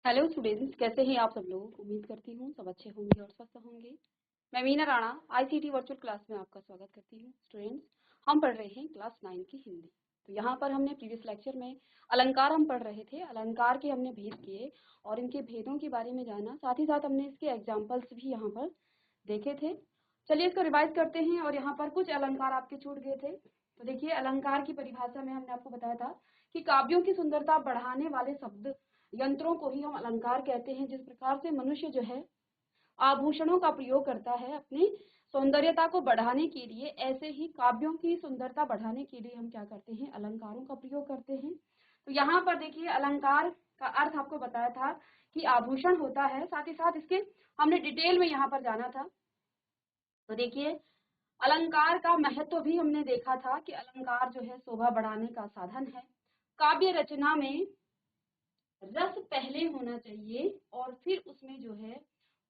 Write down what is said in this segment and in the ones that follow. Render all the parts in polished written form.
Hello students, कैसे हैं आप सब लोग। उम्मीद करती हूँ सब अच्छे होंगे और स्वस्थ होंगे। मैं Meena Rana ICT virtual class में आपका स्वागत करती हूँ। स्टूडेंट्स, हम पढ़ रहे हैं क्लास 9 की हिंदी। तो यहाँ पर हमने प्रीवियस लेक्चर में अलंकार हम पढ़ रहे थे। अलंकार के हमने भेद किए और इनके भेदों के बारे में जाना, साथ ही साथ हमने इसके एग्जाम्पल्स भी यहाँ पर देखे थे। चलिए इसको रिवाइज करते हैं। और यहाँ पर कुछ अलंकार आपके छूट गए थे। तो देखिए, अलंकार की परिभाषा में हमने आपको बताया था कि काव्यों की सुंदरता बढ़ाने वाले शब्द यंत्रों को ही हम अलंकार कहते हैं। जिस प्रकार से मनुष्य जो है आभूषणों का प्रयोग करता है अपनी सौंदर्यता को बढ़ाने के लिए, ऐसे ही काव्यों की सुंदरता बढ़ाने के लिए हम क्या करते हैं, अलंकारों का प्रयोग करते हैं। तो यहाँ पर देखिए, अलंकार का अर्थ आपको बताया था कि आभूषण होता है। साथ ही साथ इसके हमने डिटेल में यहाँ पर जाना था। तो देखिए, अलंकार का महत्व भी हमने देखा था कि अलंकार जो है शोभा बढ़ाने का साधन है। काव्य रचना में रस पहले होना चाहिए और फिर उसमें जो है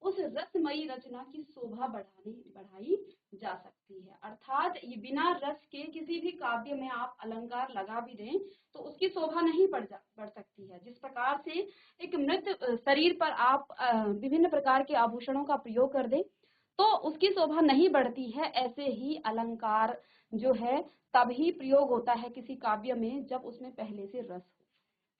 उस रसमयी रचना की शोभा बढ़ाई जा सकती है। अर्थात ये बिना रस के किसी भी काव्य में आप अलंकार लगा भी दें तो उसकी शोभा नहीं बढ़ सकती है। जिस प्रकार से एक मृत शरीर पर आप विभिन्न प्रकार के आभूषणों का प्रयोग कर दें तो उसकी शोभा नहीं बढ़ती है, ऐसे ही अलंकार जो है तभी प्रयोग होता है किसी काव्य में जब उसमें पहले से रस हो।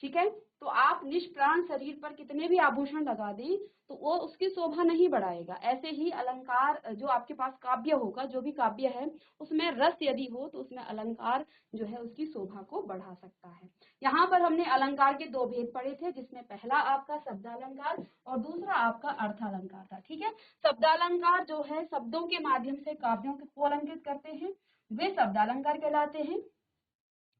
ठीक है, तो आप निष्प्राण शरीर पर कितने भी आभूषण लगा दें तो वो उसकी शोभा नहीं बढ़ाएगा। ऐसे ही अलंकार जो आपके पास काव्य होगा, जो भी काव्य है उसमें रस यदि हो तो उसमें अलंकार जो है उसकी शोभा को बढ़ा सकता है। यहाँ पर हमने अलंकार के दो भेद पढ़े थे, जिसमें पहला आपका शब्दालंकार और दूसरा आपका अर्थालंकार था। ठीक है, शब्दालंकार जो है शब्दों के माध्यम से काव्यों को अलंकृत करते हैं, वे शब्दालंकार कहलाते हैं।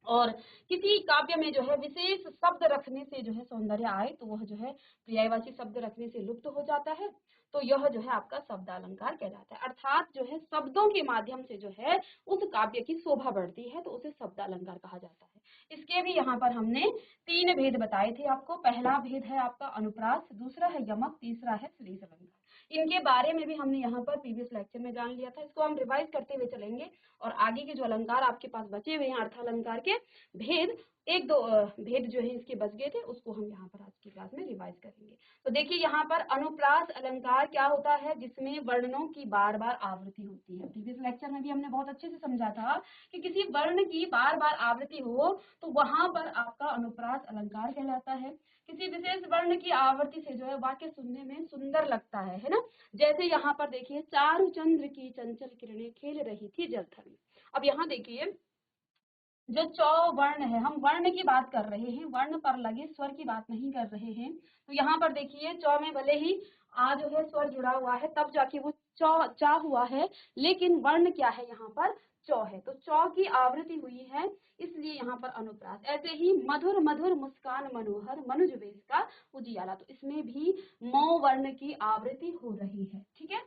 और किसी काव्य में जो है विशेष शब्द रखने से जो है सौंदर्य आए तो वह जो है पर्यायवाची शब्द रखने से लुप्त हो जाता है, तो यह जो है आपका शब्दालंकार कहलाता है। अर्थात जो है शब्दों के माध्यम से जो है उस काव्य की शोभा बढ़ती है तो उसे शब्दालंकार कहा जाता है। इसके भी यहाँ पर हमने तीन भेद बताए थे आपको। पहला भेद है आपका अनुप्रास, दूसरा है यमक, तीसरा है श्लेष अलंकार। इनके बारे में भी हमने यहाँ पर प्रीवियस लेक्चर में जान लिया था। इसको हम रिवाइज करते हुए चलेंगे और आगे के जो अलंकार आपके पास बचे हुए हैं अर्थालंकार के भेद, एक दो भेद जो है इसके बच गए थे, उसको हम यहाँ पर आज की क्लास में रिवाइज करेंगे। तो देखिए, यहाँ पर अनुप्रास अलंकार क्या होता है, जिसमें वर्णों की बार बार आवृत्ति होती है। प्रीवियस लेक्चर में भी हमने बहुत अच्छे से समझा था कि किसी वर्ण की बार बार आवृत्ति हो तो वहां पर आपका अनुप्रास अलंकार कहलाता है। किसी विशेष वर्ण की आवृत्ति से जो है वाक्य सुनने में सुंदर लगता है ना। जैसे यहाँ पर देखिए, चारु चंद्र की चंचल किरणें खेल रही थी जलथल में। अब यहाँ देखिए, जो चौ वर्ण है, हम वर्ण की बात कर रहे हैं, वर्ण पर लगे स्वर की बात नहीं कर रहे हैं। तो यहाँ पर देखिए, चौ में भले ही आ जो है स्वर जुड़ा हुआ है तब जाके वो चौ चा हुआ है, लेकिन वर्ण क्या है, यहाँ पर चौ है, तो चौ की आवृत्ति हुई है, इसलिए यहाँ पर अनुप्रास। ऐसे ही मधुर मधुर मुस्कान मनोहर मनुज वेश का उजियाला, तो इसमें भी मौ वर्ण की आवृत्ति हो रही है। ठीक है,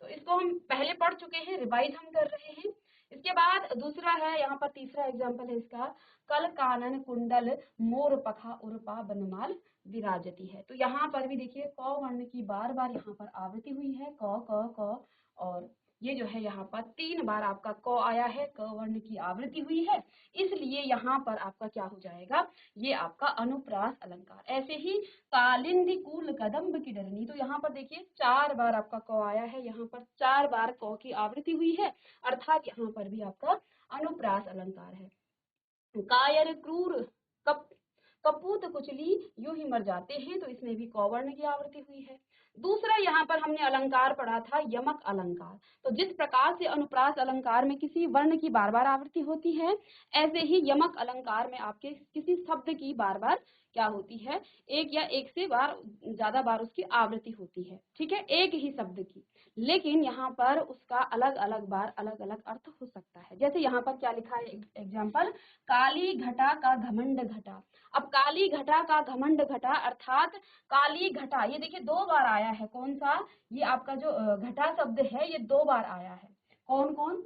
तो इसको हम पहले पढ़ चुके हैं, रिवाइज हम कर रहे हैं। इसके बाद दूसरा है, यहाँ पर तीसरा एग्जाम्पल है इसका, कल कानन कुंडल मोर पखा उर्पा बनमाल विराजती है। तो यहाँ पर भी देखिए, क वर्ण की बार बार यहाँ पर आवृत्ति हुई है, क और ये जो है यहाँ पर तीन बार आपका क आया है, क वर्ण की आवृत्ति हुई है, इसलिए यहाँ पर आपका क्या हो जाएगा, ये आपका अनुप्रास अलंकार। ऐसे ही कालिंदी कूल कदम्ब की डरनी, तो यहाँ पर देखिए चार बार आपका क आया है, यहाँ पर चार बार क की आवृत्ति हुई है, अर्थात यहाँ पर भी आपका अनुप्रास अलंकार है। कायर क्रूर कप कपूत कुचली यूं ही मर जाते हैं, तो इसमें भी कौवर्ण की आवृत्ति हुई है। दूसरा यहाँ पर हमने अलंकार पढ़ा था यमक अलंकार। तो जिस प्रकार से अनुप्रास अलंकार में किसी वर्ण की बार बार आवृत्ति होती है, ऐसे ही यमक अलंकार में आपके किसी शब्द की बार बार क्या होती है, एक या एक से बार ज्यादा बार उसकी आवृत्ति होती है। ठीक है, एक ही शब्द की, लेकिन यहाँ पर उसका अलग अलग बार अलग अलग अर्थ हो सकता है। जैसे यहाँ पर क्या लिखा है एग्जाम्पल, काली घटा का घमंड घटा। अब काली घटा का घमंड घटा अर्थात काली घटा, ये देखिए दो बार आया है। कौन सा, ये आपका जो घटा शब्द है ये दो बार आया है। कौन कौन,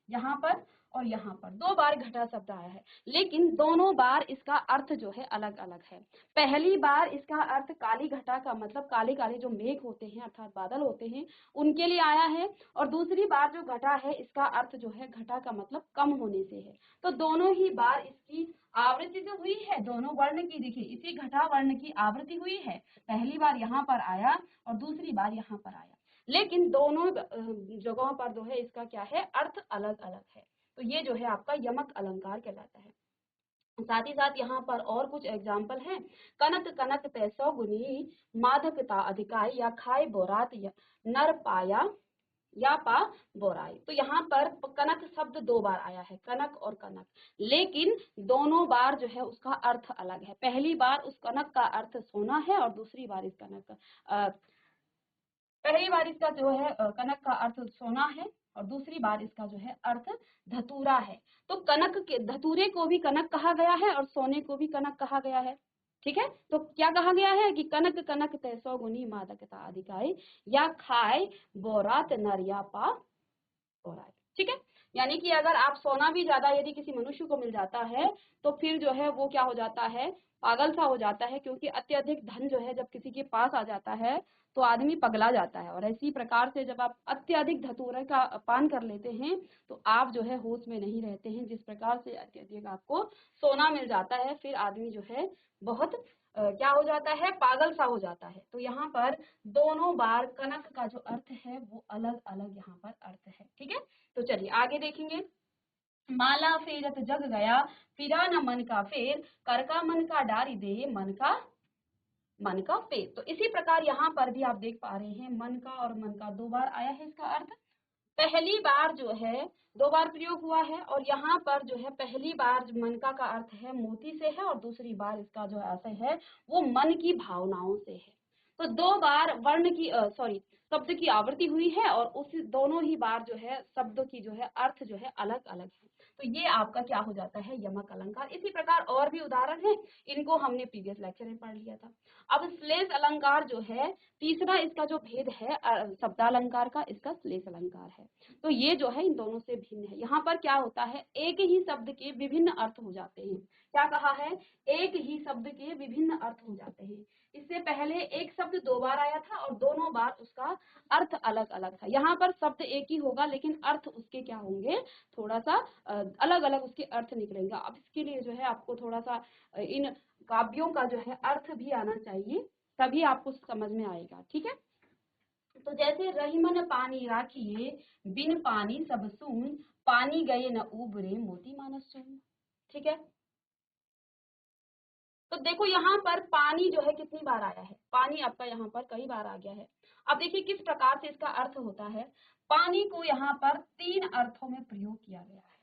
यहाँ पर और यहाँ पर 2 बार घटा शब्द आया है, लेकिन दोनों बार इसका अर्थ जो है अलग अलग है। पहली बार इसका अर्थ काली घटा का मतलब काले काले जो मेघ होते हैं अर्थात बादल होते हैं उनके लिए आया है, और दूसरी बार जो घटा है इसका अर्थ जो है घटा का मतलब कम होने से है। तो दोनों ही बार इसकी आवृत्ति जो हुई है, दोनों वर्ण की देखिए इसी घटा वर्ण की आवृत्ति हुई है। पहली बार यहाँ पर आया और दूसरी बार यहाँ पर आया, लेकिन दोनों जगहों पर जो है इसका क्या है, अर्थ अलग अलग है। तो ये जो है आपका यमक अलंकार कहलाता है। साथ ही साथ यहाँ पर और कुछ एग्जाम्पल हैं। कनक कनक तैसौ गुनी माधकता अधिकाई या खाए बोरात या नर पाया या पा बोराई। तो यहाँ पर कनक शब्द 2 बार आया है, कनक और कनक, लेकिन दोनों बार जो है उसका अर्थ अलग है। पहली बार उस कनक का अर्थ सोना है और दूसरी बार इस कनक का पहली बार इसका जो है कनक का अर्थ सोना है और दूसरी बार इसका जो है अर्थ धतूरा है। तो कनक के धतूरे को भी कनक कहा गया है और सोने को भी कनक कहा गया है। ठीक है, तो क्या कहा गया है कि कनक कनक तैसौ गुनी मादकता अधिकाई या खाए बोरात नरिया पा बोराई। ठीक है, यानी कि अगर आप सोना भी ज्यादा यदि किसी मनुष्य को मिल जाता है तो फिर जो है वो क्या हो जाता है, पागल सा हो जाता है, क्योंकि अत्यधिक धन जो है जब किसी के पास आ जाता है तो आदमी पगला जाता है। और इसी प्रकार से जब आप अत्यधिक धतूरे का पान कर लेते हैं तो आप जो है होश में नहीं रहते हैं। जिस प्रकार से अत्यधिक आपको सोना मिल जाता है फिर आदमी जो है बहुत क्या हो जाता है, पागल सा हो जाता है। तो यहाँ पर दोनों बार कनक का जो अर्थ है वो अलग अलग यहाँ पर अर्थ है। ठीक है, तो चलिए आगे देखेंगे। माला फेरत जग गया फिरा न मन का फेर, कर का मन का डारी दे मन का फेर। तो इसी प्रकार यहाँ पर भी आप देख पा रहे हैं मन का और मन का 2 बार आया है इसका अर्थ। पहली बार जो है 2 बार प्रयोग हुआ है और यहाँ पर जो है पहली बार मनका का अर्थ है मोती से है और दूसरी बार इसका जो अर्थ है वो मन की भावनाओं से है। तो 2 बार वर्ण की शब्द की आवृत्ति हुई है और उस दोनों ही बार जो है शब्द की जो है अर्थ जो है अलग अलग है। तो ये आपका क्या हो जाता है, यमक अलंकार। इसी प्रकार और भी उदाहरण है, इनको हमने प्रीवियस लेक्चर में पढ़ लिया था। अब श्लेष अलंकार जो है तीसरा इसका जो भेद है शब्दालंकार का, इसका श्लेष अलंकार है। तो ये जो है इन दोनों से भिन्न है। यहाँ पर क्या होता है, एक ही शब्द के विभिन्न अर्थ हो जाते हैं। क्या कहा है, एक ही शब्द के विभिन्न अर्थ हो जाते हैं। इससे पहले एक शब्द 2 बार आया था और दोनों बार उसका अर्थ अलग अलग था। यहाँ पर शब्द एक ही होगा लेकिन अर्थ उसके क्या होंगे, थोड़ा सा अलग अलग उसके अर्थ निकलेंगे। अब इसके लिए जो है आपको थोड़ा सा इन काव्यों का जो है अर्थ भी आना चाहिए, तभी आपको समझ में आएगा। ठीक है, तो जैसे रहीमन पानी राखिए बिन पानी सब सून, पानी गए न उबरे मोती मानस सून। ठीक है, तो देखो यहाँ पर पानी जो है कितनी बार आया है, पानी आपका यहाँ पर कई बार आ गया है। अब देखिए किस प्रकार से इसका अर्थ होता है। पानी को यहाँ पर 3 अर्थों में प्रयोग किया गया है।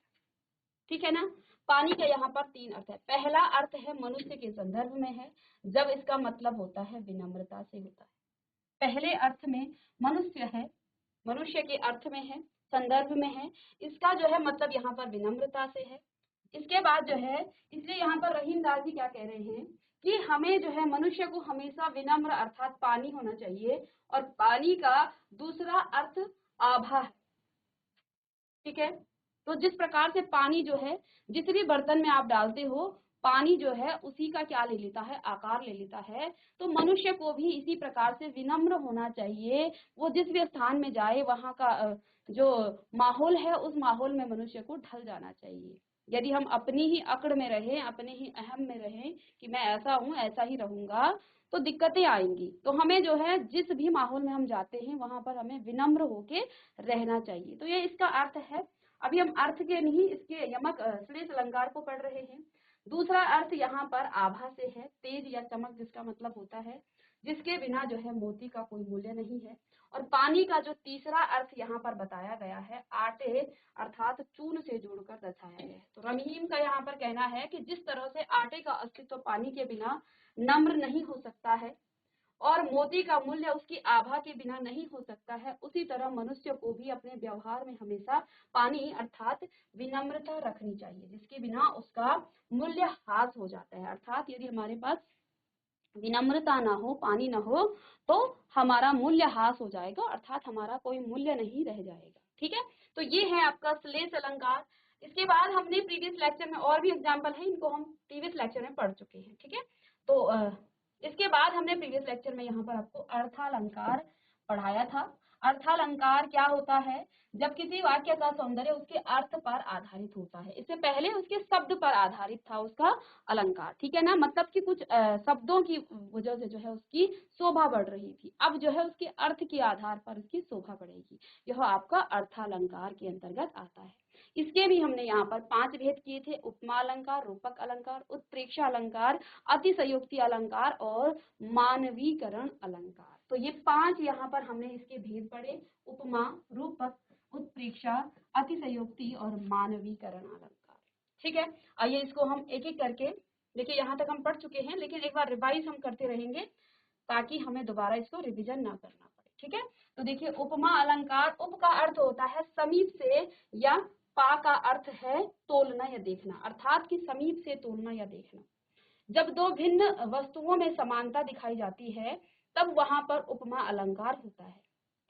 ठीक है ना, पानी का यहाँ पर 3 अर्थ है। पहला अर्थ है मनुष्य के संदर्भ में है, जब इसका मतलब होता है विनम्रता से होता है। पहले अर्थ में मनुष्य है, मनुष्य के अर्थ में है, संदर्भ में है, इसका जो है मतलब यहाँ पर विनम्रता से है। इसके बाद जो है, इसलिए यहाँ पर रहीम दास जी क्या कह रहे हैं कि हमें जो है मनुष्य को हमेशा विनम्र अर्थात पानी होना चाहिए। और पानी का दूसरा अर्थ आभा है। ठीक है, तो जिस प्रकार से पानी जो है जिस भी बर्तन में आप डालते हो, पानी जो है उसी का क्या ले लेता है, आकार ले लेता है। तो मनुष्य को भी इसी प्रकार से विनम्र होना चाहिए। वो जिस भी स्थान में जाए वहां का जो माहौल है उस माहौल में मनुष्य को ढल जाना चाहिए। यदि हम अपनी ही अकड़ में रहें, अपने ही अहम में रहें कि मैं ऐसा हूँ ऐसा ही रहूंगा, तो दिक्कतें आएंगी। तो हमें जो है जिस भी माहौल में हम जाते हैं वहां पर हमें विनम्र होके रहना चाहिए। तो ये इसका अर्थ है। अभी हम अर्थ के नहीं इसके यमक श्लेष अलंकार को पढ़ रहे हैं। दूसरा अर्थ यहाँ पर आभा से है, तेज या चमक, जिसका मतलब होता है जिसके बिना जो है मोती का कोई मूल्य नहीं है। और पानी का जो तीसरा अर्थ यहाँ पर बताया गया है, आटे अर्थात चून से जोड़कर दर्शाया गया है। तो रहीम का यहाँ पर कहना है कि जिस तरह से आटे का अस्तित्व पानी के बिना नम्र नहीं हो सकता है और मोती का मूल्य उसकी आभा के बिना नहीं हो सकता है, उसी तरह मनुष्य को भी अपने व्यवहार में हमेशा पानी अर्थात विनम्रता रखनी चाहिए, जिसके बिना उसका मूल्य ह्रास हो जाता है। अर्थात यदि हमारे पास विनम्रता ना हो, पानी ना हो, तो हमारा मूल्य ह्रास हो जाएगा, अर्थात हमारा कोई मूल्य नहीं रह जाएगा। ठीक है, तो ये है आपका श्लेष अलंकार। इसके बाद हमने प्रीवियस लेक्चर में और भी एग्जाम्पल है, इनको हम प्रीवियस लेक्चर में पढ़ चुके हैं, ठीक है। तो इसके बाद हमने प्रीवियस लेक्चर में यहाँ पर आपको अर्थालंकार पढ़ाया था। अर्थालंकार क्या होता है? जब किसी वाक्य का सौंदर्य उसके अर्थ पर आधारित होता है। इससे पहले उसके शब्द पर आधारित था उसका अलंकार, ठीक है ना। मतलब कि कुछ शब्दों की वजह से जो है उसकी शोभा बढ़ रही थी, अब जो है उसके अर्थ के आधार पर उसकी शोभा बढ़ेगी। यह आपका अर्थालंकार के अंतर्गत आता है। इसके भी हमने यहाँ पर 5 भेद किए थे: उपमा अलंकार, रूपक अलंकार, उत्प्रेक्षा अलंकार, अतिशयोक्ति अलंकार और मानवीकरण अलंकार। तो ये 5 यहाँ पर हमने इसके भेद पढ़े: उपमा, रूपक, उत्प्रेक्षा, अतिशयोक्ति और मानवीकरण अलंकार, ठीक है। आइए इसको हम एक एक करके देखिए। यहाँ तक हम पढ़ चुके हैं, लेकिन एक बार रिवाइज हम करते रहेंगे ताकि हमें दोबारा इसको रिवीजन ना करना पड़े, ठीक है। तो देखिए, उपमा अलंकार, उप का अर्थ होता है समीप से, या पा का अर्थ है तोलना या देखना, अर्थात कि समीप से तोलना या देखना। जब दो भिन्न वस्तुओं में समानता दिखाई जाती है तब वहां पर उपमा अलंकार होता है,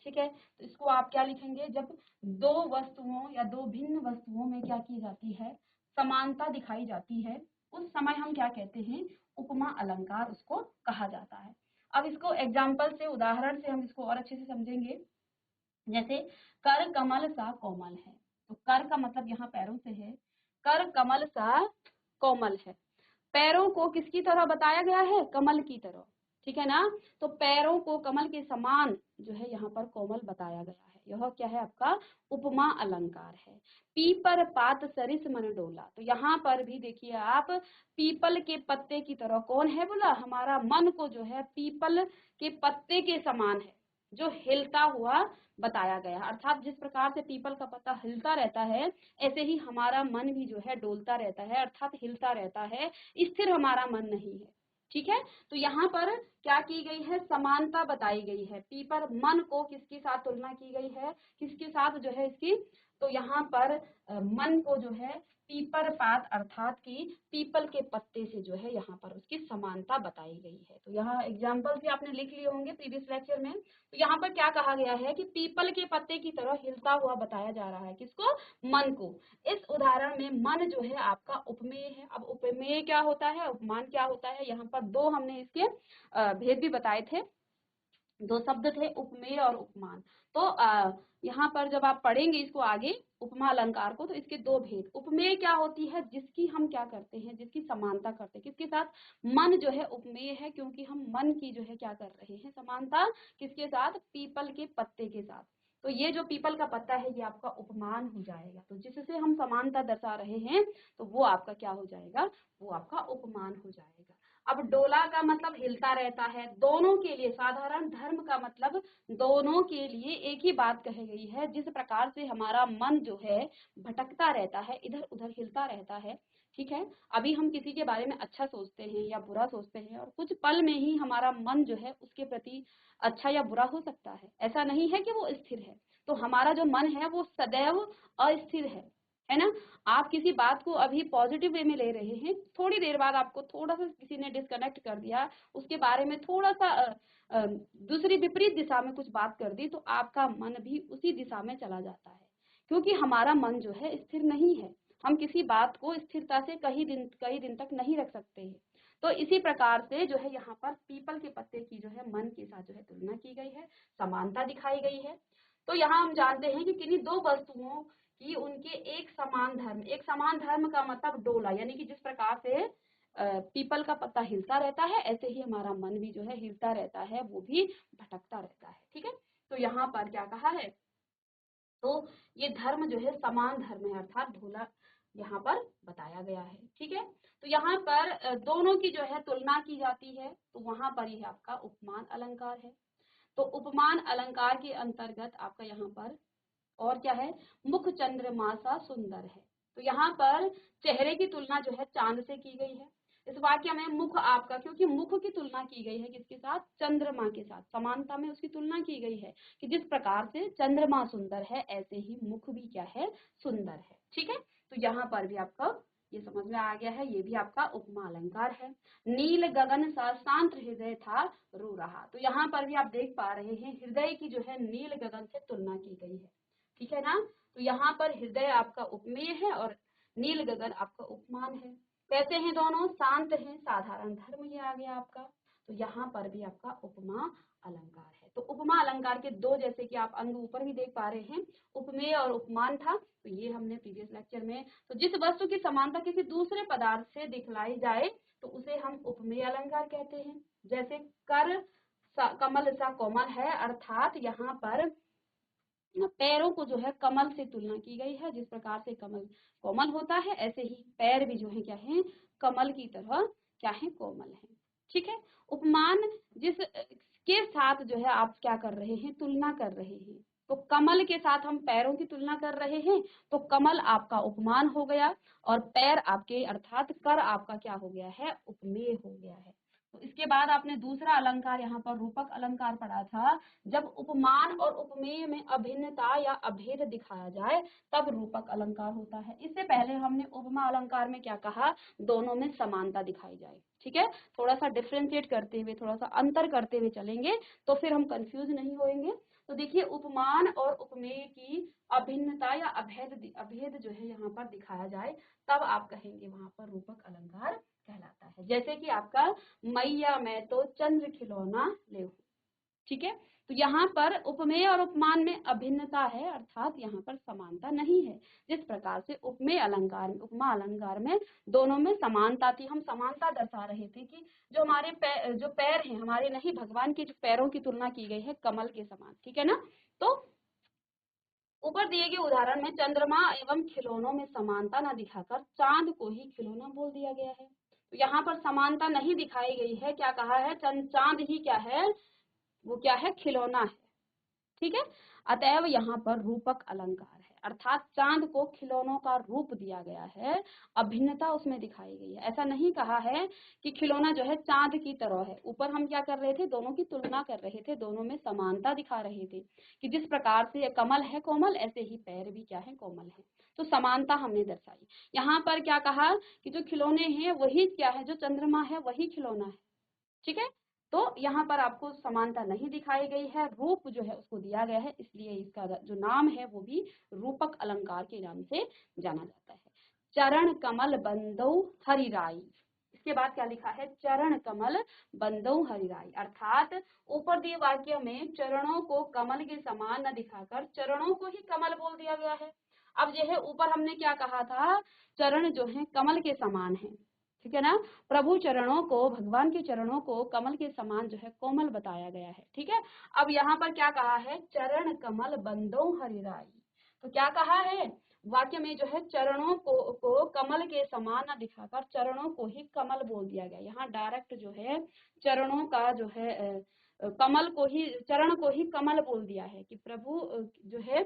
ठीक है। तो इसको आप क्या लिखेंगे? जब दो वस्तुओं या दो भिन्न वस्तुओं में क्या की जाती है? समानता दिखाई जाती है, उस समय हम क्या कहते हैं? उपमा अलंकार उसको कहा जाता है। अब इसको एग्जाम्पल से, उदाहरण से हम इसको और अच्छे से समझेंगे। जैसे कर कमल सा कोमल है, तो कर का मतलब यहाँ पैरों से है, कर कमल सा कोमल है। पैरों को किसकी तरह बताया गया है? कमल की तरह, ठीक है ना। तो पैरों को कमल के समान जो है यहाँ पर कोमल बताया गया है। यह क्या है? आपका उपमा अलंकार है। पीपर पात सरिस मन डोला, तो यहाँ पर भी देखिए आप, पीपल के पत्ते की तरह, कौन है बोला? हमारा मन को जो है पीपल के पत्ते के समान है, जो हिलता हुआ बताया गया। अर्थात जिस प्रकार से पीपल का पत्ता हिलता रहता है, ऐसे ही हमारा मन भी जो है डोलता रहता है, अर्थात हिलता रहता है, स्थिर हमारा मन नहीं है, ठीक है। तो यहाँ पर क्या की गई है? समानता बताई गई है। पीपल, मन को किसके साथ तुलना की गई है? किसके साथ जो है इसकी? तो यहाँ पर मन को जो है पीपर पात, अर्थात कि पीपल के पत्ते से जो है यहाँ पर उसकी समानता बताई गई है। तो यहाँ एग्जाम्पल भी आपने लिख लिए होंगे प्रीवियस लेक्चर में। तो यहाँ पर क्या कहा गया है कि पीपल के पत्ते की तरह हिलता हुआ बताया जा रहा है। किसको? मन को। इस उदाहरण में मन जो है आपका उपमेय है। अब उपमेय क्या होता है, उपमान क्या होता है? यहाँ पर दो हमने इसके भेद भी बताए थे, दो शब्द थे, उपमेय और उपमान। तो यहाँ पर जब आप पढ़ेंगे इसको आगे, उपमा अलंकार को, तो इसके दो भेद। उपमेय क्या होती है? जिसकी हम क्या करते हैं? जिसकी समानता करते हैं। किसके साथ? मन जो है उपमेय है, क्योंकि हम मन की जो है क्या कर रहे हैं? समानता। किसके साथ? पीपल के पत्ते के साथ। तो ये जो पीपल का पत्ता है ये आपका उपमान हो जाएगा। तो जिससे हम समानता दर्शा रहे हैं तो वो आपका क्या हो जाएगा? वो आपका उपमान हो जाएगा। अब डोला का मतलब हिलता रहता है। दोनों के लिए, साधारण धर्म का मतलब दोनों के लिए एक ही बात कही गई है। जिस प्रकार से हमारा मन जो है भटकता रहता है, इधर उधर हिलता रहता है, ठीक है। अभी हम किसी के बारे में अच्छा सोचते हैं या बुरा सोचते हैं, और कुछ पल में ही हमारा मन जो है उसके प्रति अच्छा या बुरा हो सकता है। ऐसा नहीं है कि वो स्थिर है। तो हमारा जो मन है वो सदैव अस्थिर है ना। आप किसी बात को अभी पॉजिटिव वे में ले रहे हैं, थोड़ी देर बाद आपको थोड़ा सा किसी ने डिस्कनेक्ट कर दिया, उसके बारे में थोड़ा सा दूसरी विपरीत दिशा में कुछ बात कर दी, तो आपका मन भी उसी दिशा में चला जाता है, क्योंकि हमारा मन जो है स्थिर नहीं है। हम किसी बात को स्थिरता से कई दिन तक नहीं रख सकते हैं। तो इसी प्रकार से जो है यहाँ पर पीपल के पत्ते की जो है मन के साथ जो है तुलना की गई है, समानता दिखाई गई है। तो यहाँ हम जानते हैं कि किन्हीं दो वस्तुओं कि उनके एक समान धर्म, एक समान धर्म का मतलब डोला, यानी कि जिस प्रकार से पीपल का पत्ता हिलता रहता है, ऐसे ही हमारा मन भी जो है हिलता रहता है, वो भी भटकता रहता है, ठीक है। तो यहाँ पर क्या कहा है? तो ये धर्म जो है समान धर्म है, अर्थात ढोला यहाँ पर बताया गया है, ठीक है। तो यहाँ पर दोनों की जो है तुलना की जाती है, तो वहां पर यह आपका उपमान अलंकार है। तो उपमान अलंकार के अंतर्गत आपका यहाँ पर और क्या है? मुख चंद्रमा सा सुंदर है। तो यहाँ पर चेहरे की तुलना जो है चांद से की गई है। इस वाक्य में मुख आपका, क्योंकि मुख की तुलना की गई है किसके साथ? चंद्रमा के साथ। समानता में उसकी तुलना की गई है कि जिस प्रकार से चंद्रमा सुंदर है, ऐसे ही मुख भी क्या है? सुंदर है, ठीक है। तो यहाँ पर भी आपका ये समझ में आ गया है, ये भी आपका उपमा अलंकार है। नील गगन सा शांत हृदय था रो रहा, तो यहाँ पर भी आप देख पा रहे हैं हृदय की जो है नील गगन से तुलना की गई है, ठीक है ना। तो यहाँ पर हृदय आपका उपमेय है और नील गगन आपका उपमान है। कैसे हैं दोनों? शांत हैं, साधारण धर्म ये आ गया आपका। तो यहाँ पर भी आपका उपमा अलंकार है। तो उपमा अलंकार के दो, जैसे कि आप अंग ऊपर भी देख पा रहे हैं, उपमेय और उपमान था। तो ये हमने प्रीवियस लेक्चर में, तो जिस वस्तु की समानता किसी दूसरे पदार्थ से दिखलाई जाए तो उसे हम उपमेय अलंकार कहते हैं। जैसे कर कमल सा कोमल है, अर्थात यहाँ पर पैरों को जो है कमल से तुलना की गई है। जिस प्रकार से कमल कोमल होता है, ऐसे ही पैर भी जो है क्या है, कमल की तरह क्या है, कोमल है। ठीक है। उपमान जिस के साथ जो है आप क्या कर रहे हैं, तुलना कर रहे हैं। तो कमल के साथ हम पैरों की तुलना कर रहे हैं, तो कमल आपका उपमान हो गया और पैर आपके अर्थात कर आपका क्या हो गया है, उपमेय हो गया है। तो इसके बाद आपने दूसरा अलंकार यहाँ पर रूपक अलंकार पढ़ा था। जब उपमान और उपमेय में अभिन्नता या अभेद दिखाया जाए तब रूपक अलंकार होता है। इससे पहले हमने उपमा अलंकार में क्या कहा, दोनों में समानता दिखाई जाए। ठीक है, थोड़ा सा डिफ्रेंशिएट करते हुए, थोड़ा सा अंतर करते हुए चलेंगे तो फिर हम कंफ्यूज नहीं होंगे। तो देखिए, उपमान और उपमेय की अभिन्नता या अभेद जो है यहाँ पर दिखाया जाए तब आप कहेंगे वहां पर रूपक अलंकार कहलाता है। जैसे कि आपका मैया मैं तो चंद्र खिलौना ले। ठीक है, तो यहाँ पर उपमेय और उपमान में अभिन्नता है, अर्थात यहाँ पर समानता नहीं है। जिस प्रकार से उपमेय अलंकार में, उपमा अलंकार में दोनों में समानता थी, हम समानता दर्शा रहे थे कि जो हमारे जो पैर हैं हमारे, नहीं, भगवान के जो पैरों की तुलना की गई है कमल के समान। ठीक है ना। तो ऊपर दिए गए उदाहरण में चंद्रमा एवं खिलौनों में समानता न दिखाकर चांद को ही खिलौना बोल दिया गया है। तो यहाँ पर समानता नहीं दिखाई गई है, क्या कहा है, चांद ही क्या है, वो क्या है, खिलौना है। ठीक है, अतएव यहाँ पर रूपक अलंकार है, अर्थात चांद को खिलौनों का रूप दिया गया है, अभिन्नता उसमें दिखाई गई है। ऐसा नहीं कहा है कि खिलौना जो है चांद की तरह है। ऊपर हम क्या कर रहे थे, दोनों की तुलना कर रहे थे, दोनों में समानता दिखा रहे थे कि जिस प्रकार से कमल है कोमल, ऐसे ही पैर भी क्या है, कोमल है। तो समानता हमने दर्शाई। यहाँ पर क्या कहा कि जो खिलौने हैं वही क्या है, जो चंद्रमा है वही खिलौना है। ठीक है, तो यहाँ पर आपको समानता नहीं दिखाई गई है, रूप जो है उसको दिया गया है, इसलिए इसका जो नाम है वो भी रूपक अलंकार के नाम से जाना जाता है। चरण कमल बंदौ हरिराई। इसके बाद क्या लिखा है, चरण कमल बंदौ हरिराई, अर्थात ऊपर दिए वाक्य में चरणों को कमल के समान न दिखाकर चरणों को ही कमल बोल दिया गया है। अब जो है ऊपर हमने क्या कहा था, चरण जो है कमल के समान है। ठीक है ना, प्रभु चरणों को, भगवान के चरणों को कमल के समान जो है कोमल बताया गया है। ठीक है, अब यहाँ पर क्या कहा है, चरण कमल बंदो हरिराई। तो क्या कहा है वाक्य में, जो है चरणों को कमल के समान न दिखाकर चरणों को ही कमल बोल दिया गया। यहाँ डायरेक्ट जो है चरणों का जो है कमल को ही, चरण को ही कमल बोल दिया है कि प्रभु जो है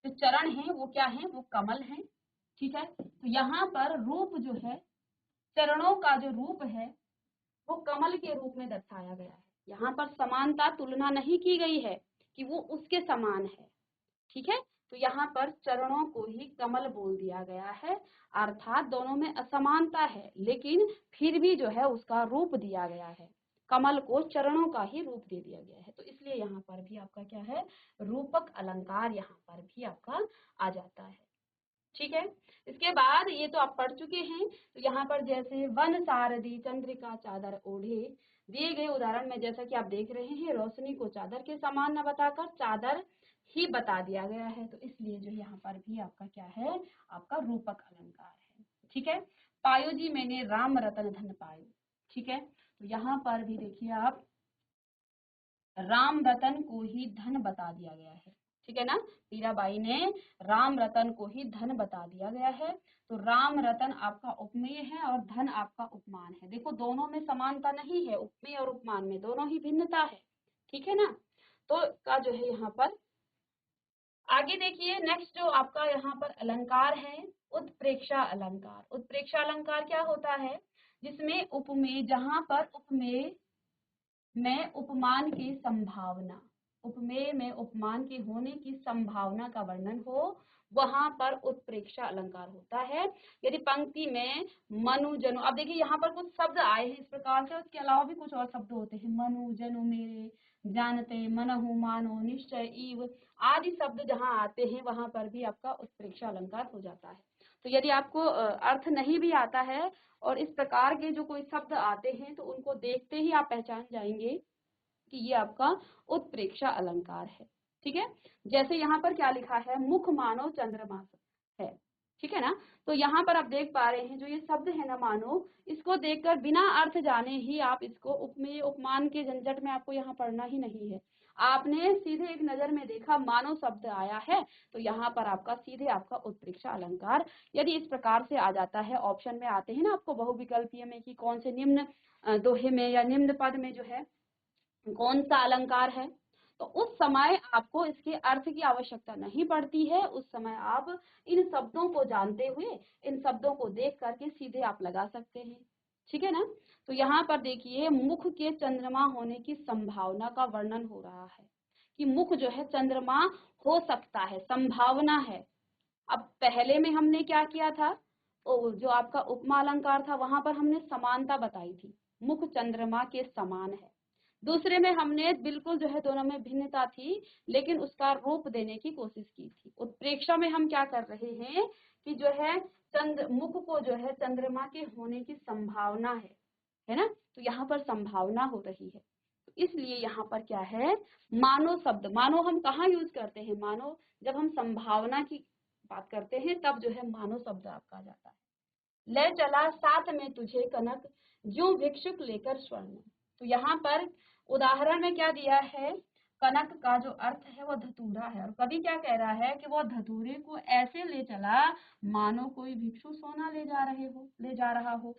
जो चरण है वो क्या है, वो कमल है। ठीक है, तो यहाँ पर रूप जो है, चरणों का जो रूप है वो कमल के रूप में दर्शाया गया है। यहाँ पर समानता तुलना नहीं की गई है कि वो उसके समान है। ठीक है, तो यहाँ पर चरणों को ही कमल बोल दिया गया है, अर्थात दोनों में असमानता है, लेकिन फिर भी जो है उसका रूप दिया गया है, कमल को चरणों का ही रूप दे दिया गया है। तो इसलिए यहाँ पर भी आपका क्या है, रूपक अलंकार यहाँ पर भी आपका आ जाता है। ठीक है, इसके बाद ये तो आप पढ़ चुके हैं। तो यहाँ पर जैसे वन सारदी चंद्रिका चादर ओढ़े, दिए गए उदाहरण में जैसा कि आप देख रहे हैं, रोशनी को चादर के समान न बताकर चादर ही बता दिया गया है। तो इसलिए जो यहाँ पर भी आपका क्या है, आपका रूपक अलंकार है। ठीक है, पायो जी मैंने राम रतन धन पायो। ठीक है, तो यहाँ पर भी देखिए आप, राम रतन को ही धन बता दिया गया है। ठीक है ना, मीराबाई ने राम रतन को ही धन बता दिया गया है। तो राम रतन आपका उपमेय है और धन आपका उपमान है। देखो दोनों में समानता नहीं है, उपमेय और उपमान में दोनों ही भिन्नता है। ठीक है ना, तो का जो है यहाँ पर आगे देखिए, नेक्स्ट जो आपका यहाँ पर अलंकार है, उत्प्रेक्षा अलंकार। उत्प्रेक्षा अलंकार क्या होता है, जिसमें उपमेय, जहां पर उपमेय में उपमान की संभावना, उपमेय में उपमान के होने की संभावना का वर्णन हो, वहां पर उत्प्रेक्षा अलंकार होता है। यदि पंक्ति में मनु जनु, अब देखिए यहाँ पर कुछ शब्द आए हैं इस प्रकार से, उसके अलावा भी कुछ और शब्द होते हैं, मनु जनु मेरे, जानते, मनहु मानो, निश्चय, इव आदि शब्द जहाँ आते हैं वहां पर भी आपका उत्प्रेक्षा अलंकार हो जाता है। तो यदि आपको अर्थ नहीं भी आता है और इस प्रकार के जो कोई शब्द आते हैं तो उनको देखते ही आप पहचान जाएंगे कि ये आपका उत्प्रेक्षा अलंकार है। ठीक है, जैसे यहाँ पर क्या लिखा है, मुख मानो चंद्रमा है। ठीक है ना, तो यहाँ पर आप देख पा रहे हैं जो ये शब्द है ना मानो, इसको देखकर बिना अर्थ जाने ही आप इसको उपमेय उपमान के झंझट में आपको यहाँ पढ़ना ही नहीं है। आपने सीधे एक नजर में देखा मानो शब्द आया है तो यहाँ पर आपका सीधे आपका उत्प्रेक्षा अलंकार यदि इस प्रकार से आ जाता है, ऑप्शन में आते हैं ना आपको बहुविकल्पीय में कि कौन से निम्न दोहे में या निम्न पद में जो है कौन सा अलंकार है, तो उस समय आपको इसके अर्थ की आवश्यकता नहीं पड़ती है। उस समय आप इन शब्दों को जानते हुए इन शब्दों को देख करके सीधे आप लगा सकते हैं। ठीक है ना, तो यहाँ पर देखिए मुख के चंद्रमा होने की संभावना का वर्णन हो रहा है कि मुख जो है चंद्रमा हो सकता है, संभावना है। अब पहले में हमने क्या किया था, तो जो आपका उपमा अलंकार था वहां पर हमने समानता बताई थी, मुख चंद्रमा के समान है। दूसरे में हमने बिल्कुल जो है दोनों में भिन्नता थी लेकिन उसका रूप देने की कोशिश की थी। उत्प्रेक्षा में हम क्या कर रहे हैं कि जो है मुख को जो है चंद्रमा के होने की संभावना है ना, तो यहाँ पर संभावना हो रही है। तो इसलिए यहाँ पर क्या है, मानो शब्द, मानो हम कहाँ यूज करते हैं, मानो जब हम संभावना की बात करते हैं तब जो है मानो शब्द आपका आ जाता है। ले चला साथ में तुझे कनक जो भिक्षुक लेकर स्वर्ण, तो यहाँ पर उदाहरण में क्या दिया है, कनक का जो अर्थ है वो धतूरा है और कवि क्या कह रहा है कि वो धतूरे को ऐसे ले चला मानो कोई भिक्षु सोना ले जा रहा हो।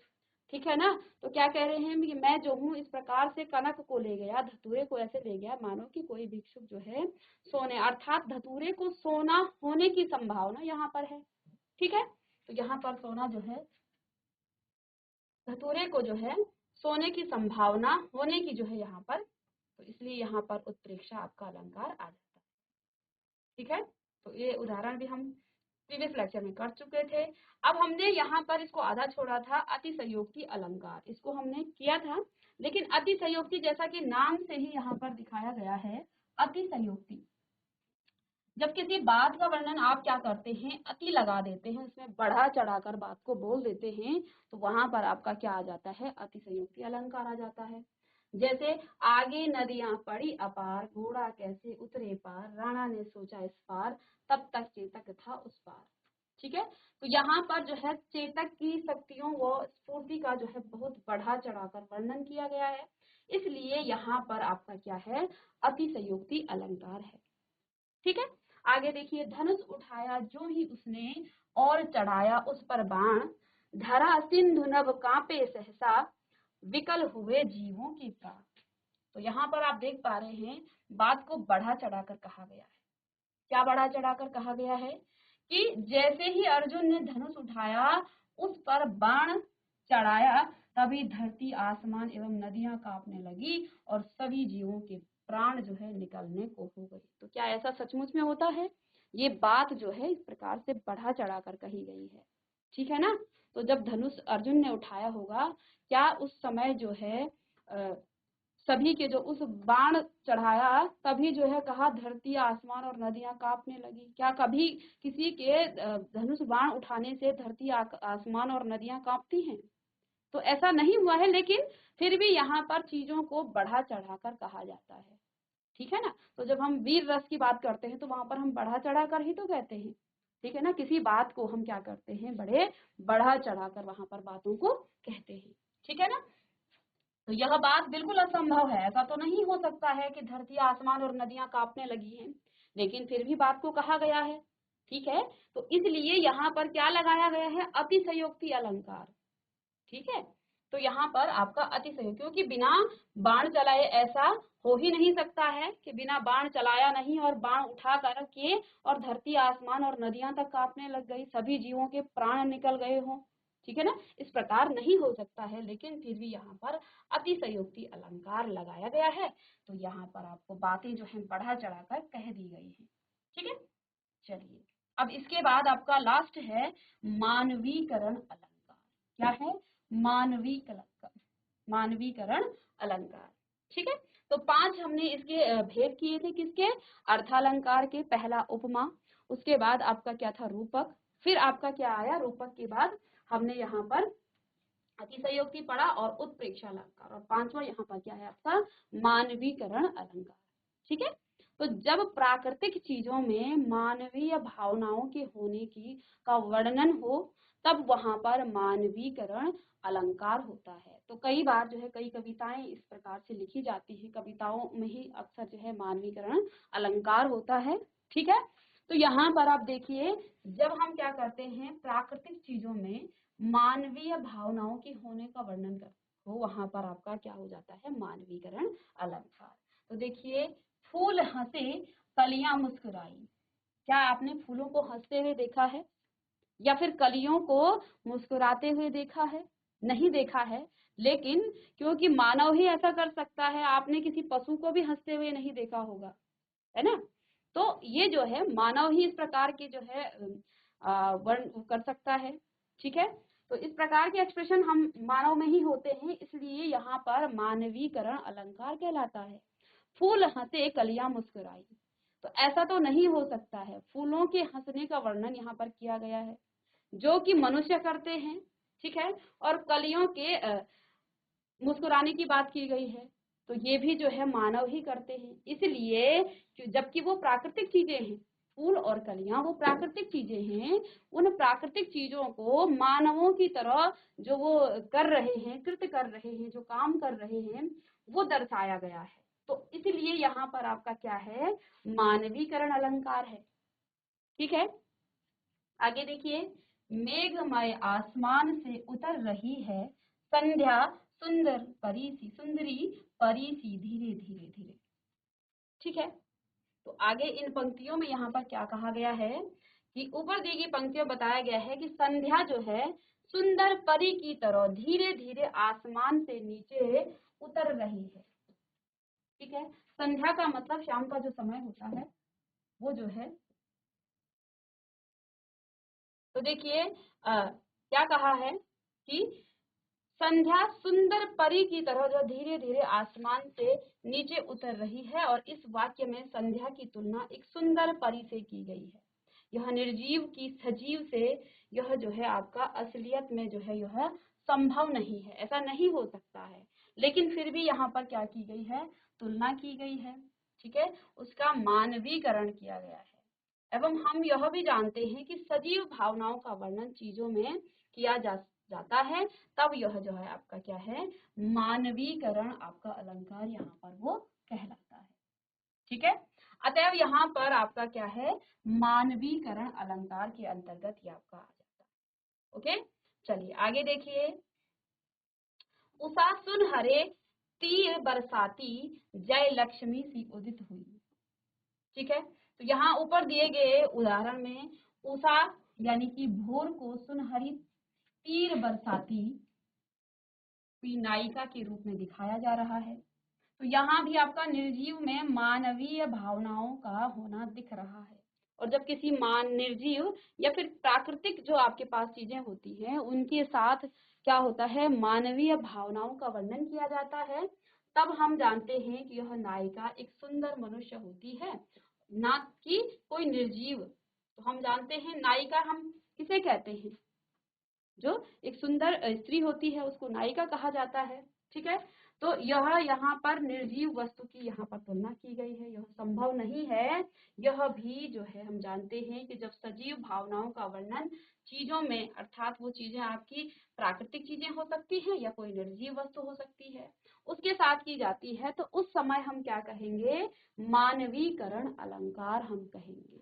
ठीक है ना, तो क्या कह रहे हैं कि मैं जो हूँ इस प्रकार से कनक को ले गया, धतूरे को ऐसे ले गया मानो कि कोई भिक्षुक जो है सोने, अर्थात धतूरे को सोना होने की संभावना यहाँ पर है। ठीक है, तो यहाँ पर सोना जो है, धतूरे को जो है सोने की संभावना होने की जो है यहाँ पर, तो इसलिए यहाँ पर उत्प्रेक्षा आपका अलंकार आ जाता है। ठीक है, तो ये उदाहरण भी हम प्रीवियस लेक्चर में कर चुके थे। अब हमने यहाँ पर इसको आधा छोड़ा था, अतिशयोक्ति अलंकार, इसको हमने किया था, लेकिन अतिशयोक्ति जैसा कि नाम से ही यहाँ पर दिखाया गया है, अतिशयोक्ति जब किसी बात का वर्णन आप क्या करते हैं, अति लगा देते हैं, उसमें बढ़ा चढ़ाकर बात को बोल देते हैं, तो वहां पर आपका क्या आ जाता है, अतिशयोक्ति अलंकार आ जाता है। जैसे आगे नदियां पड़ी अपार, घोड़ा कैसे उतरे पार, राणा ने सोचा इस पार, तब तक चेतक था उस पार। ठीक है, तो यहाँ पर जो है चेतक की शक्तियों व स्फूर्ति का जो है बहुत बढ़ा चढ़ाकर वर्णन किया गया है, इसलिए यहाँ पर आपका क्या है, अतिशयोक्ति अलंकार है। ठीक है, आगे देखिए, धनुष उठाया जो ही उसने और चढ़ाया उस पर बाण, धरा सिंधु नभ कांपे सहसा, विकल हुए जीवों की प्राण। तो यहाँ पर आप देख पा रहे हैं बात को बढ़ा चढ़ाकर कहा गया है। क्या बढ़ा चढ़ाकर कहा गया है कि जैसे ही अर्जुन ने धनुष उठाया, उस पर बाण चढ़ाया, तभी धरती आसमान एवं नदियां कांपने लगी और सभी जीवों के प्राण जो है निकलने को हो गई। तो क्या ऐसा सचमुच में होता है, ये बात जो है इस प्रकार से बढ़ा चढ़ाकर कही गई है। ठीक है ना, तो जब धनुष अर्जुन ने उठाया होगा, क्या उस समय जो है सभी के जो उस बाण चढ़ाया तभी जो है कहा धरती आसमान और नदियां कांपने लगी, क्या कभी किसी के धनुष बाण उठाने से धरती आसमान और नदियां कांपती हैं? तो ऐसा नहीं हुआ है, लेकिन फिर भी यहाँ पर चीजों को बढ़ा चढ़ाकर कहा जाता है। ठीक है ना, तो जब हम वीर रस की बात करते हैं तो वहां पर हम बढ़ा चढ़ाकर ही तो कहते हैं। ठीक है ना, किसी बात को हम क्या करते हैं, बड़े बढ़ा चढ़ाकर वहां पर बातों को कहते हैं। ठीक है ना, तो यह बात बिल्कुल असंभव है, ऐसा तो नहीं हो सकता है कि धरती आसमान और नदियां कांपने लगी हैं, लेकिन फिर भी बात को कहा गया है। ठीक है, तो इसलिए यहाँ पर क्या लगाया गया है, अतिशयोक्ति अलंकार। ठीक है, तो यहाँ पर आपका अतिशयोक्ति, क्योंकि बिना बाण चलाए ऐसा हो ही नहीं सकता है कि बिना बाण चलाया नहीं और बाण उठा कर के और धरती आसमान और नदियां तक कांपने लग गई, सभी जीवों के प्राण निकल गए हों। ठीक है ना, इस प्रकार नहीं हो सकता है, लेकिन फिर भी यहाँ पर अतिशयोक्ति अलंकार लगाया गया है, तो यहाँ पर आपको बातें जो है बढ़ा चढ़ाकर कह दी गई है। ठीक है, चलिए अब इसके बाद आपका लास्ट है मानवीकरण अलंकार। क्या है, मानवीकरण अलंकार। ठीक है, तो 5 हमने इसके भेद किए थे, किसके, अर्थालंकार के। पहला उपमा, उसके बाद आपका क्या था, रूपक, फिर आपका क्या आया, रूपक के बाद हमने यहाँ पर अतिशयोक्ति पढ़ा और उत्प्रेक्षा अलंकार, और पांचवा यहाँ पर क्या है आपका मानवीकरण अलंकार। ठीक है, तो जब प्राकृतिक चीजों में मानवीय भावनाओं के होने की का वर्णन हो तब वहां पर मानवीकरण अलंकार होता है। तो कई बार जो है कई कविताएं इस प्रकार से लिखी जाती हैं, कविताओं में ही अक्सर जो है मानवीकरण अलंकार होता है। ठीक है, तो यहाँ पर आप देखिए, जब हम क्या करते हैं प्राकृतिक चीजों में मानवीय भावनाओं के होने का वर्णन करते हो, वहां पर आपका क्या हो जाता है मानवीकरण अलंकार। तो देखिए, फूल हंसे कलियां मुस्कुराई, क्या आपने फूलों को हंसते हुए देखा है या फिर कलियों को मुस्कुराते हुए देखा है? नहीं देखा है, लेकिन क्योंकि मानव ही ऐसा कर सकता है, आपने किसी पशु को भी हंसते हुए नहीं देखा होगा, है ना। तो ये जो है मानव ही इस प्रकार के जो है वर्ण कर सकता है। ठीक है, तो इस प्रकार के एक्सप्रेशन हम मानव में ही होते हैं, इसलिए यहाँ पर मानवीकरण अलंकार कहलाता है। फूल हंसे कलियां मुस्कुराई, तो ऐसा तो नहीं हो सकता है, फूलों के हंसने का वर्णन यहाँ पर किया गया है जो कि मनुष्य करते हैं। ठीक है, और कलियों के मुस्कुराने की बात की गई है, तो ये भी जो है मानव ही करते हैं, इसलिए जबकि वो प्राकृतिक चीजें हैं, फूल और कलियां वो प्राकृतिक चीजें हैं, उन प्राकृतिक चीजों को मानवों की तरह जो वो कर रहे हैं, कृत्य कर रहे हैं, जो काम कर रहे हैं, वो दर्शाया गया है। तो इसलिए यहाँ पर आपका क्या है मानवीकरण अलंकार है। ठीक है, आगे देखिए, मेघमय आसमान से उतर रही है संध्या सुंदरी परी सी धीरे धीरे धीरे। ठीक है, तो आगे इन पंक्तियों में यहाँ पर क्या कहा गया है कि ऊपर दी गई पंक्तियों बताया गया है कि संध्या जो है सुंदर परी की तरह धीरे धीरे आसमान से नीचे उतर रही है। ठीक है, संध्या का मतलब शाम का जो समय होता है वो जो है, तो देखिए क्या कहा है कि संध्या सुंदर परी की तरह जो धीरे धीरे आसमान से नीचे उतर रही है, और इस वाक्य में संध्या की तुलना एक सुंदर परी से की गई है। यह निर्जीव की सजीव से यह जो है आपका असलियत में जो है यह संभव नहीं है, ऐसा नहीं हो सकता है, लेकिन फिर भी यहाँ पर क्या की गई है तुलना की गई है। ठीक है, उसका मानवीकरण किया गया है। एवं हम यह भी जानते हैं कि सजीव भावनाओं का वर्णन चीजों में किया जाता है, तब यह जो है आपका क्या है मानवीकरण आपका अलंकार यहाँ पर वो कहलाता है। ठीक है, अतएव यहाँ पर आपका क्या है मानवीकरण अलंकार के अंतर्गत ये आपका आ जाता है। ओके, चलिए आगे देखिए, उषा सुन हरे तीर बरसाती जय लक्ष्मी सी उदित हुई। ठीक है, तो यहाँ ऊपर दिए गए उदाहरण में उषा यानी कि भोर को सुनहरी तीर बरसाती नायिका के रूप में दिखाया जा रहा है। तो यहाँ भी आपका निर्जीव में मानवीय भावनाओं का होना दिख रहा है, और जब किसी निर्जीव या फिर प्राकृतिक जो आपके पास चीजें होती हैं उनके साथ क्या होता है मानवीय भावनाओं का वर्णन किया जाता है, तब हम जानते हैं कि यह नायिका एक सुंदर मनुष्य होती है, ना कि कोई निर्जीव। तो हम जानते हैं नायिका हम किसे कहते हैं, जो एक सुंदर स्त्री होती है उसको नायिका कहा जाता है। ठीक है, तो यह यहाँ पर निर्जीव वस्तु की यहाँ पर तुलना की गई है, यह संभव नहीं है। यह भी जो है हम जानते हैं कि जब सजीव भावनाओं का वर्णन चीजों में, अर्थात वो चीजें आपकी प्राकृतिक चीजें हो सकती हैं या कोई निर्जीव वस्तु हो सकती है, उसके साथ की जाती है, तो उस समय हम क्या कहेंगे मानवीकरण अलंकार हम कहेंगे।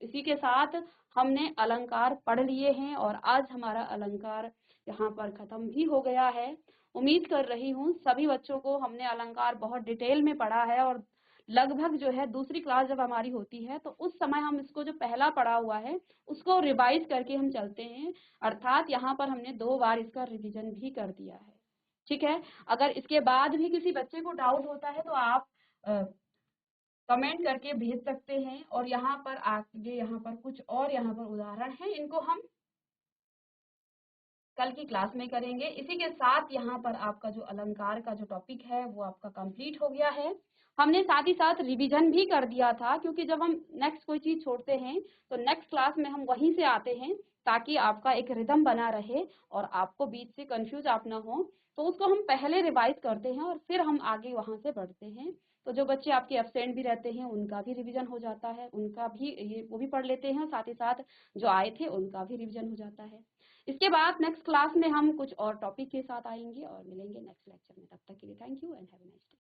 इसी के साथ हमने अलंकार पढ़ लिए हैं और आज हमारा अलंकार यहाँ पर खत्म भी हो गया है। उम्मीद कर रही हूँ सभी बच्चों को हमने अलंकार बहुत डिटेल में पढ़ा है, और लगभग जो है दूसरी क्लास जब हमारी होती है तो उस समय हम इसको जो पहला पढ़ा हुआ है उसको रिवाइज करके हम चलते हैं, अर्थात यहाँ पर हमने 2 बार इसका रिवीजन भी कर दिया है। ठीक है, अगर इसके बाद भी किसी बच्चे को डाउट होता है तो आप कमेंट करके भेज सकते हैं, और यहाँ पर आगे यहाँ पर कुछ और यहाँ पर उदाहरण हैं, इनको हम कल की क्लास में करेंगे। इसी के साथ यहाँ पर आपका जो अलंकार का जो टॉपिक है वो आपका कंप्लीट हो गया है। हमने साथ ही साथ रिवीजन भी कर दिया था, क्योंकि जब हम नेक्स्ट कोई चीज छोड़ते हैं तो नेक्स्ट क्लास में हम वहीं से आते हैं, ताकि आपका एक रिदम बना रहे और आपको बीच से कंफ्यूज आप ना हो। तो उसको हम पहले रिवाइज करते हैं और फिर हम आगे वहां से बढ़ते हैं। तो जो बच्चे आपके एब्सेंट भी रहते हैं उनका भी रिवीजन हो जाता है, उनका भी ये वो भी पढ़ लेते हैं, साथ ही साथ जो आए थे उनका भी रिवीजन हो जाता है। इसके बाद नेक्स्ट क्लास में हम कुछ और टॉपिक के साथ आएंगे और मिलेंगे नेक्स्ट लेक्चर में। तब तक के लिए thank you and have a nice day.